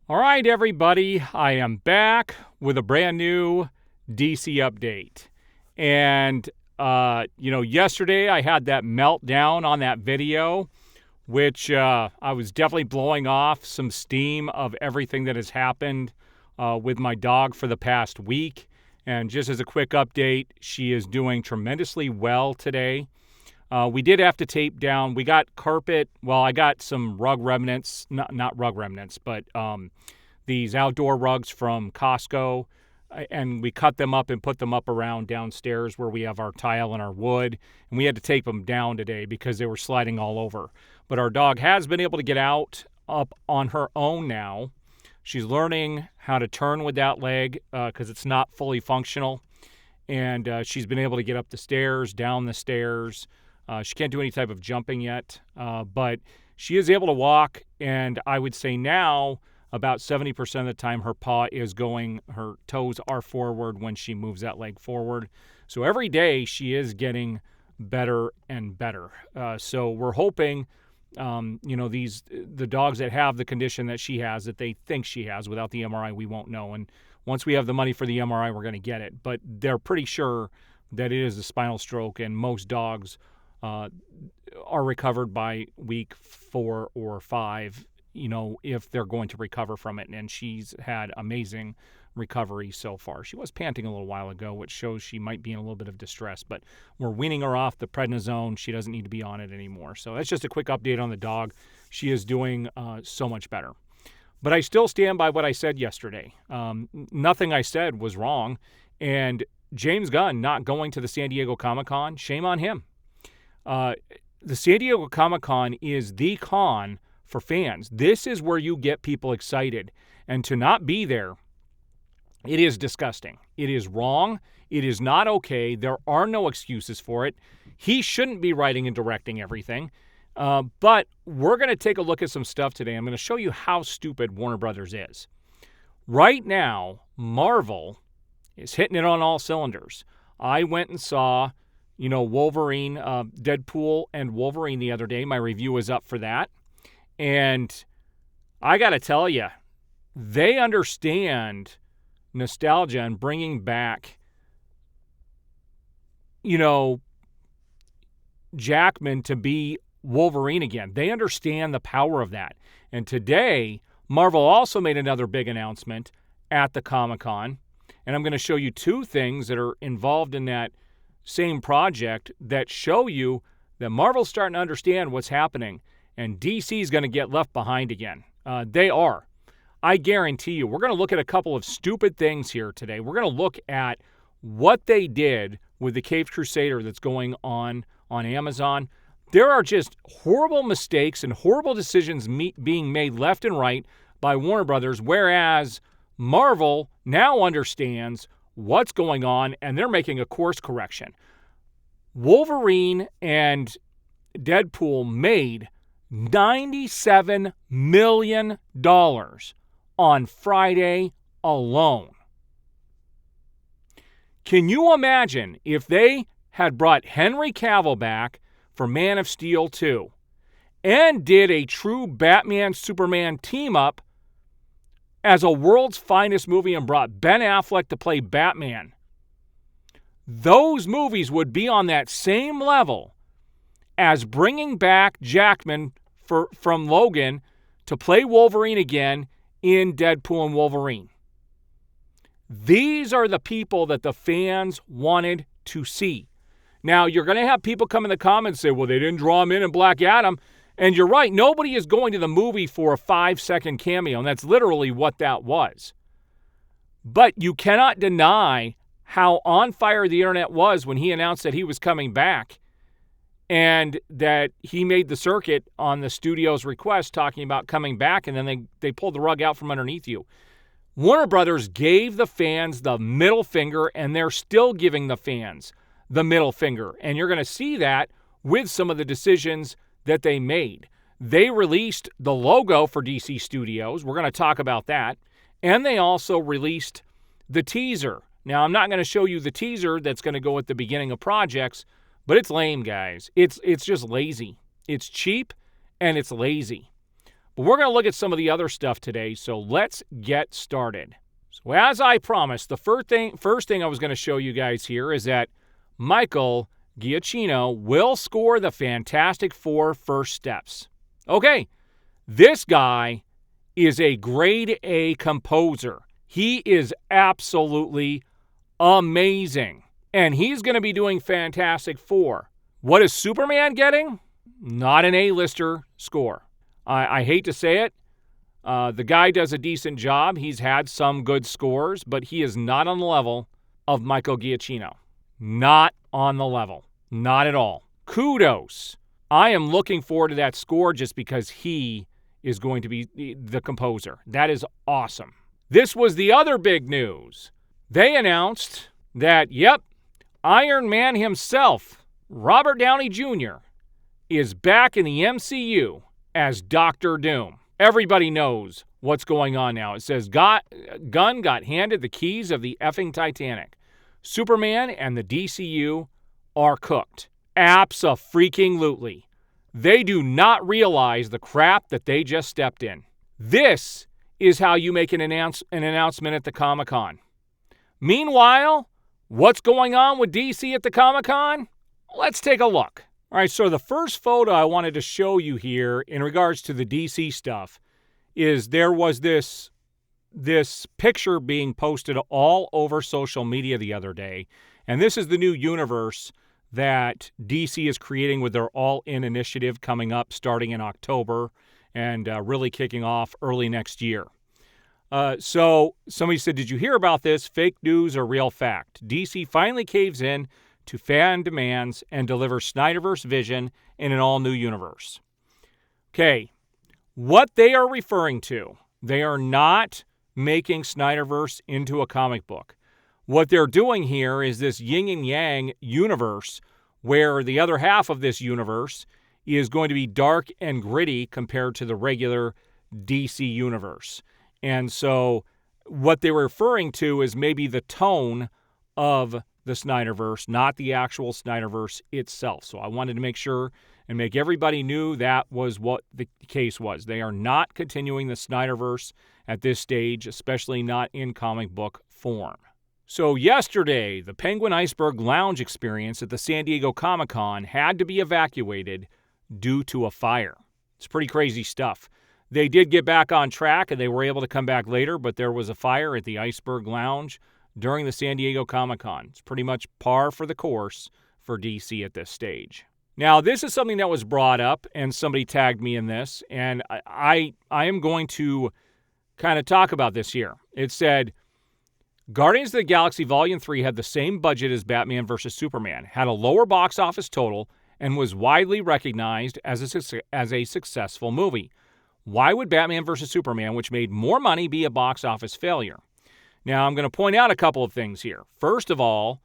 All right, everybody, I am back with a brand new DC update. And, yesterday I had that meltdown on that video, which I was definitely blowing off some steam of everything that has happened with my dog for the past week. And just as a quick update, she is doing tremendously well today. We did have to tape down. We got carpet. Well, I got some rug remnants, not rug remnants, but these outdoor rugs from Costco, and we cut them up and put them up around downstairs where we have our tile and our wood, and we had to tape them down today because they were sliding all over. But our dog has been able to get out up on her own now. She's learning how to turn with that leg because it's not fully functional, and she's been able to get up the stairs, down the stairs. She can't do any type of jumping yet, but she is able to walk, and I would say now about 70% of the time her toes are forward when she moves that leg forward. So every day she is getting better and better. So we're hoping, the dogs that have the condition that she has, that they think she has, without the MRI, we won't know. And once we have the money for the MRI, we're going to get it. But they're pretty sure that it is a spinal stroke, and most dogs are recovered by week 4 or 5, if they're going to recover from it. And she's had amazing recovery so far. She was panting a little while ago, which shows she might be in a little bit of distress, but we're weaning her off the prednisone. She doesn't need to be on it anymore. So that's just a quick update on the dog. She is doing so much better. But I still stand by what I said yesterday. Nothing I said was wrong. And James Gunn not going to the San Diego Comic-Con, shame on him. The San Diego Comic-Con is the con for fans. This is where you get people excited. And to not be there, it is disgusting. It is wrong. It is not okay. There are no excuses for it. He shouldn't be writing and directing everything. But we're going to take a look at some stuff today. I'm going to show you how stupid Warner Brothers is. Right now, Marvel is hitting it on all cylinders. I went and saw Wolverine, Deadpool and Wolverine the other day. My review is up for that. And I got to tell you, they understand nostalgia and bringing back, Jackman to be Wolverine again. They understand the power of that. And today, Marvel also made another big announcement at the Comic-Con. And I'm going to show you 2 things that are involved in that same project that show you that Marvel's starting to understand what's happening, and DC is going to get left behind again. They are. I guarantee you. We're going to look at a couple of stupid things here today. We're going to look at what they did with the Caped Crusader that's going on Amazon. There are just horrible mistakes and horrible decisions being made left and right by Warner Brothers, whereas Marvel now understands what's going on, and they're making a course correction. Wolverine and Deadpool made $97 million on Friday alone. Can you imagine if they had brought Henry Cavill back for Man of Steel 2 and did a true Batman-Superman team-up as a world's finest movie and brought Ben Affleck to play Batman? Those movies would be on that same level as bringing back Jackman from Logan to play Wolverine again in Deadpool and Wolverine. These are the people that the fans wanted to see. Now, you're going to have people come in the comments and say, well, they didn't draw him in Black Adam. And you're right, nobody is going to the movie for a 5-second cameo, and that's literally what that was. But you cannot deny how on fire the internet was when he announced that he was coming back and that he made the circuit on the studio's request talking about coming back, and then they pulled the rug out from underneath you. Warner Brothers gave the fans the middle finger, and they're still giving the fans the middle finger. And you're going to see that with some of the decisions that they made. They released the logo for DC Studios. We're going to talk about that. And they also released the teaser. Now, I'm not going to show you the teaser that's going to go at the beginning of projects, but it's lame, guys. It's just lazy. It's cheap, and it's lazy. But we're going to look at some of the other stuff today, so let's get started. So as I promised, the first thing I was going to show you guys here is that Michael Giacchino will score the Fantastic Four first steps. Okay, this guy is a grade A composer. He is absolutely amazing. And he's going to be doing Fantastic Four. What is Superman getting? Not an A-lister score. I hate to say it. The guy does a decent job. He's had some good scores, but he is not on the level of Michael Giacchino. Not on the level. Not at all. Kudos. I am looking forward to that score just because he is going to be the composer. That is awesome. This was the other big news. They announced that, yep, Iron Man himself, Robert Downey Jr., is back in the MCU as Dr. Doom. Everybody knows what's going on now. It says Gunn got handed the keys of the effing Titanic. Superman and the DCU are cooked. Abso-freaking-lutely. They do not realize the crap that they just stepped in. This is how you make an announcement at the Comic-Con. Meanwhile, what's going on with DC at the Comic-Con? Let's take a look. All right, so the first photo I wanted to show you here in regards to the DC stuff is there was this picture being posted all over social media the other day, and this is the new universe that DC is creating with their All-In initiative coming up starting in October and really kicking off early next year. So somebody said, did you hear about this? Fake news or real fact? DC finally caves in to fan demands and delivers Snyderverse vision in an all-new universe. Okay, what they are referring to, they are not making Snyderverse into a comic book. What they're doing here is this yin and yang universe where the other half of this universe is going to be dark and gritty compared to the regular DC universe. And so what they were referring to is maybe the tone of the Snyderverse, not the actual Snyderverse itself. So I wanted to make sure and make everybody knew that was what the case was. They are not continuing the Snyderverse at this stage, especially not in comic book form. So yesterday, the Penguin Iceberg Lounge experience at the San Diego Comic-Con had to be evacuated due to a fire. It's pretty crazy stuff. They did get back on track and they were able to come back later, but there was a fire at the Iceberg Lounge during the San Diego Comic-Con. It's pretty much par for the course for DC at this stage. Now, this is something that was brought up, and somebody tagged me in this, and I am going to kind of talk about this here. It said, Guardians of the Galaxy Volume 3 had the same budget as Batman vs. Superman, had a lower box office total, and was widely recognized as a successful movie. Why would Batman vs. Superman, which made more money, be a box office failure? Now, I'm going to point out a couple of things here. First of all,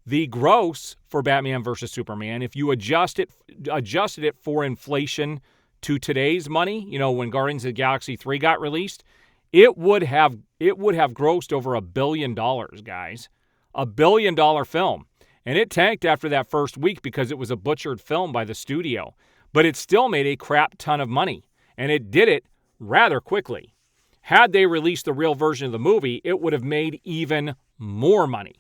the gross for Batman vs. Superman, if you adjusted it for inflation to today's money, when Guardians of the Galaxy 3 got released, it would have grossed over $1 billion, guys. $1 billion film. And it tanked after that first week because it was a butchered film by the studio. But it still made a crap ton of money. And it did it rather quickly. Had they released the real version of the movie, it would have made even more money.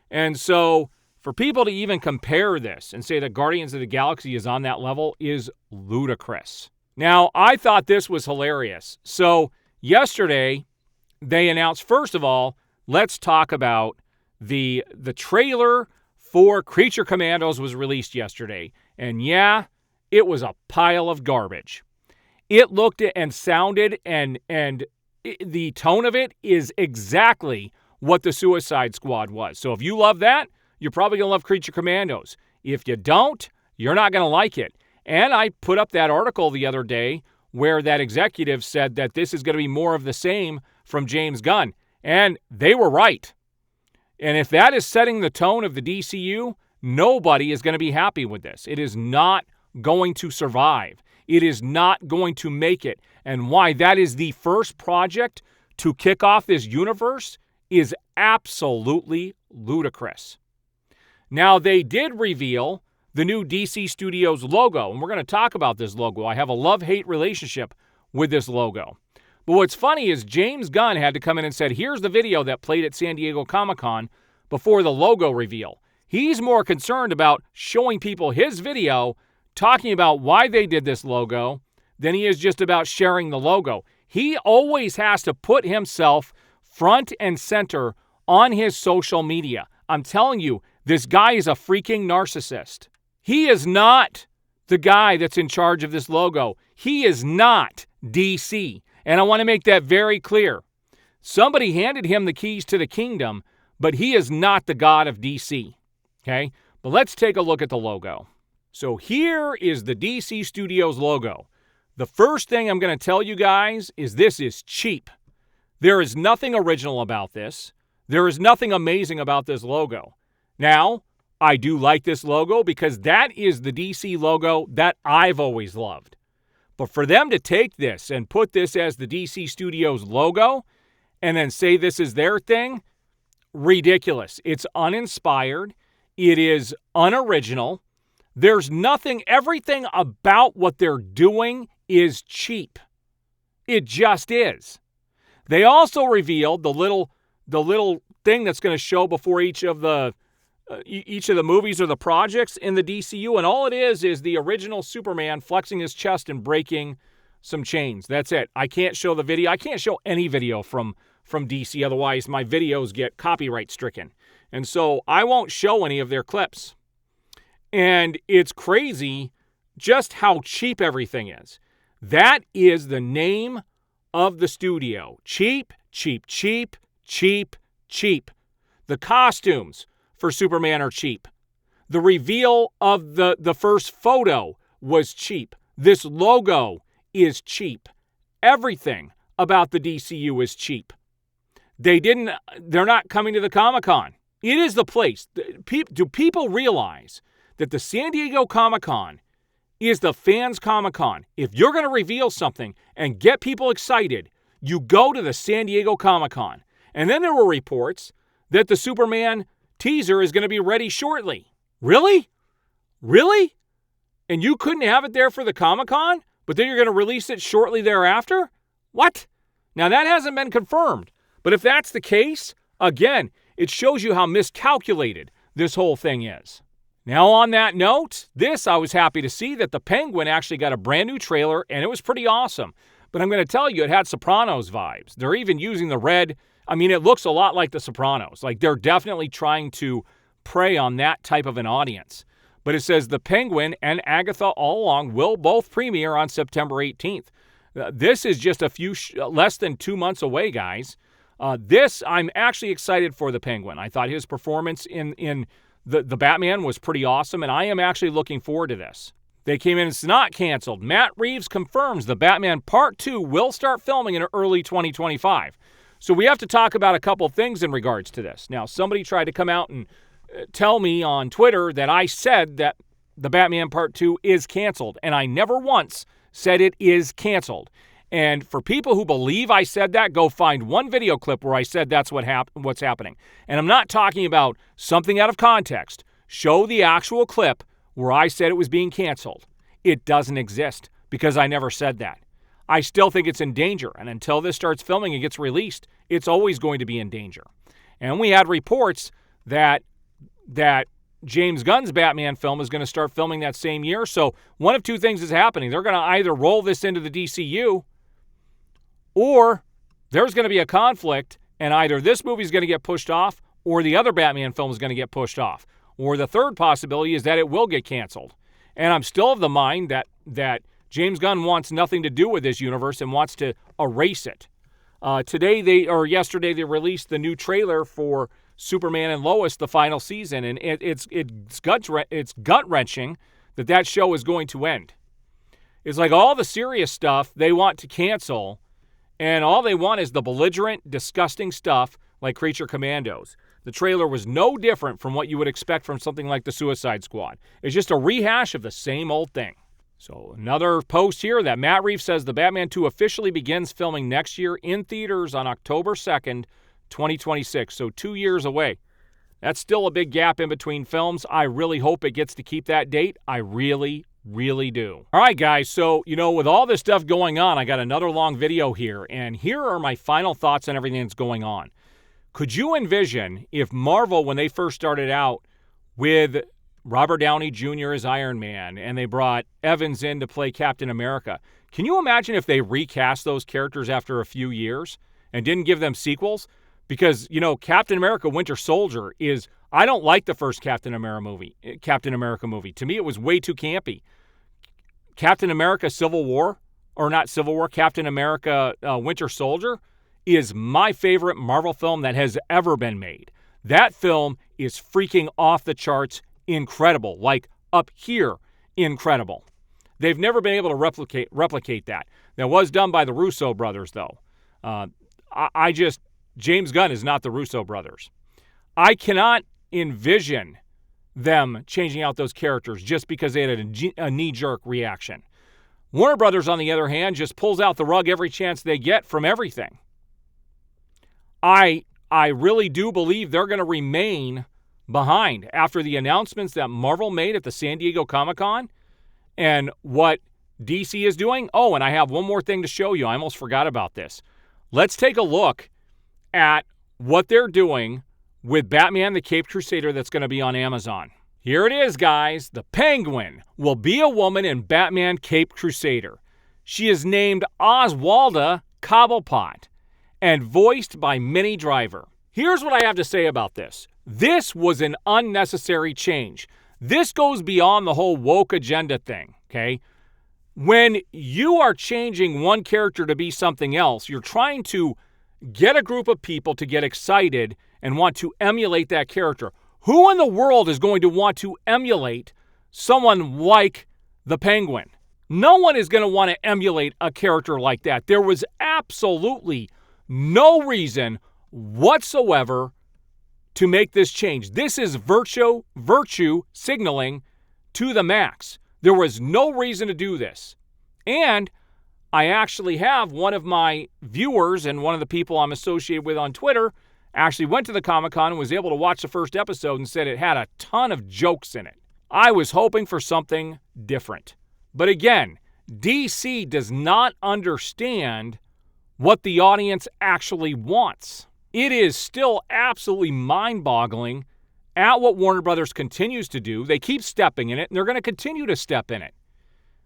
And so for people to even compare this and say that Guardians of the Galaxy is on that level is ludicrous. Now, I thought this was hilarious. So yesterday, they announced, first of all, let's talk about the trailer for Creature Commandos was released yesterday. And yeah, it was a pile of garbage. It looked and sounded and the tone of it is exactly what the Suicide Squad was. So if you love that, you're probably going to love Creature Commandos. If you don't, you're not going to like it. And I put up that article the other day where that executive said that this is going to be more of the same from James Gunn. And they were right. And if that is setting the tone of the DCU, nobody is going to be happy with this. It is not going to survive. It is not going to make it. And why that is the first project to kick off this universe is absolutely ludicrous. Now, they did reveal the new DC Studios logo, and we're going to talk about this logo. I have a love-hate relationship with this logo. But what's funny is James Gunn had to come in and said, here's the video that played at San Diego Comic-Con before the logo reveal. He's more concerned about showing people his video, talking about why they did this logo, than he is just about sharing the logo. He always has to put himself front and center on his social media. I'm telling you, this guy is a freaking narcissist. He is not the guy that's in charge of this logo. He is not DC. And I want to make that very clear. Somebody handed him the keys to the kingdom, but he is not the god of DC. Okay? But let's take a look at the logo. So here is the DC Studios logo. The first thing I'm going to tell you guys is this is cheap. There is nothing original about this. There is nothing amazing about this logo. Now, I do like this logo because that is the DC logo that I've always loved. But for them to take this and put this as the DC Studios logo and then say this is their thing, ridiculous. It's uninspired. It is unoriginal. There's nothing, everything about what they're doing is cheap. It just is. They also revealed the little thing that's going to show before each of the movies or the projects in the DCU, and all it is the original Superman flexing his chest and breaking some chains. That's it. I can't show the video. I can't show any video from DC, otherwise my videos get copyright stricken. And so I won't show any of their clips. And it's crazy just how cheap everything is. That is the name of the studio. Cheap, cheap, cheap, cheap, cheap. The costumes for Superman are cheap. The reveal of the first photo was cheap. This logo is cheap. Everything about the DCU is cheap. They're not coming to the Comic-Con. It is the place. Do people realize that the San Diego Comic-Con is the fans' Comic-Con? If you're going to reveal something and get people excited, you go to the San Diego Comic-Con. And then there were reports that the Superman teaser is going to be ready shortly. Really? Really? And you couldn't have it there for the Comic-Con, but then you're going to release it shortly thereafter? What? Now that hasn't been confirmed. But if that's the case, again, it shows you how miscalculated this whole thing is. Now on that note, I was happy to see that the Penguin actually got a brand new trailer, and it was pretty awesome. But I'm going to tell you, it had Sopranos vibes. They're even using the red. I mean, it looks a lot like the Sopranos. Like, they're definitely trying to prey on that type of an audience. But it says the Penguin and Agatha All Along will both premiere on September 18th. This is just less than 2 months away, guys. I'm actually excited for the Penguin. I thought his performance in the Batman was pretty awesome, and I am actually looking forward to this. They came in, it's not canceled. Matt Reeves confirms the Batman Part 2 will start filming in early 2025. So we have to talk about a couple things in regards to this. Now, somebody tried to come out and tell me on Twitter that I said that the Batman Part 2 is canceled, and I never once said it is canceled. And for people who believe I said that, go find one video clip where I said that's what's happening. And I'm not talking about something out of context. Show the actual clip where I said it was being canceled. It doesn't exist because I never said that. I still think it's in danger. And until this starts filming and gets released, it's always going to be in danger. And we had reports that James Gunn's Batman film is going to start filming that same year. So one of two things is happening. They're going to either roll this into the DCU, or there's going to be a conflict, and either this movie is going to get pushed off or the other Batman film is going to get pushed off. Or the third possibility is that it will get canceled. And I'm still of the mind that James Gunn wants nothing to do with this universe and wants to erase it. Yesterday they released the new trailer for Superman and Lois, the final season, and it's gut-wrenching that show is going to end. It's like all the serious stuff they want to cancel, and all they want is the belligerent, disgusting stuff like Creature Commandos. The trailer was no different from what you would expect from something like the Suicide Squad. It's just a rehash of the same old thing. So another post here that Matt Reeves says the Batman 2 officially begins filming next year in theaters on October 2nd, 2026. So 2 years away. That's still a big gap in between films. I really hope it gets to keep that date. I really, Really do. All right, guys. So, with all this stuff going on, I got another long video here, and here are my final thoughts on everything that's going on. Could you envision if Marvel, when they first started out with Robert Downey Jr. as Iron Man, and they brought Evans in to play Captain America, can you imagine if they recast those characters after a few years and didn't give them sequels? Because, Captain America Winter Soldier is, I don't like the first Captain America movie. To me, it was way too campy. Captain America Captain America Winter Soldier is my favorite Marvel film that has ever been made. That film is freaking off the charts incredible, like up here incredible. They've never been able to replicate that. That was done by the Russo brothers, though. James Gunn is not the Russo brothers. I cannot envision them changing out those characters just because they had a knee-jerk reaction. Warner Brothers, on the other hand, just pulls out the rug every chance they get from everything. I really do believe they're going to remain behind after the announcements that Marvel made at the San Diego Comic-Con and what DC is doing. Oh, and I have one more thing to show you. I almost forgot about this. Let's take a look at what they're doing with Batman the Caped Crusader that's going to be on Amazon. Here it is, guys. The Penguin will be a woman in Batman Caped Crusader. She is named Oswalda Cobblepot and voiced by Minnie Driver. Here's what I have to say about this. This was an unnecessary change. This goes beyond the whole woke agenda thing, okay? When you are changing one character to be something else, you're trying to get a group of people to get excited and want to emulate that character. Who in the world is going to want to emulate someone like the Penguin? No one is going to want to emulate a character like that. There was absolutely no reason whatsoever to make this change. This is virtue signaling to the max. There was no reason to do this. And I actually have one of my viewers and one of the people I'm associated with on Twitter actually went to the Comic-Con and was able to watch the first episode and said it had a ton of jokes in it. I was hoping for something different. But again, DC does not understand what the audience actually wants. It is still absolutely mind-boggling at what Warner Brothers continues to do. They keep stepping in it, and they're going to continue to step in it.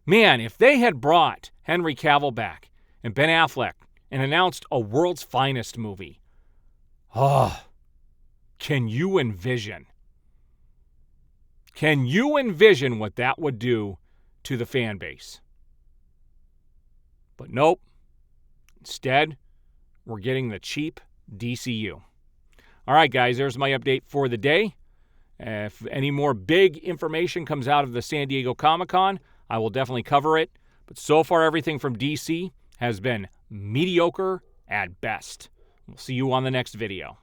Man, if they had brought Henry Cavill back and Ben Affleck and announced a World's Finest movie, can you envision? Can you envision what that would do to the fan base? But nope. Instead, we're getting the cheap DCU. All right, guys, there's my update for the day. If any more big information comes out of the San Diego Comic-Con, I will definitely cover it. But so far, everything from DC has been mediocre at best. We'll see you on the next video.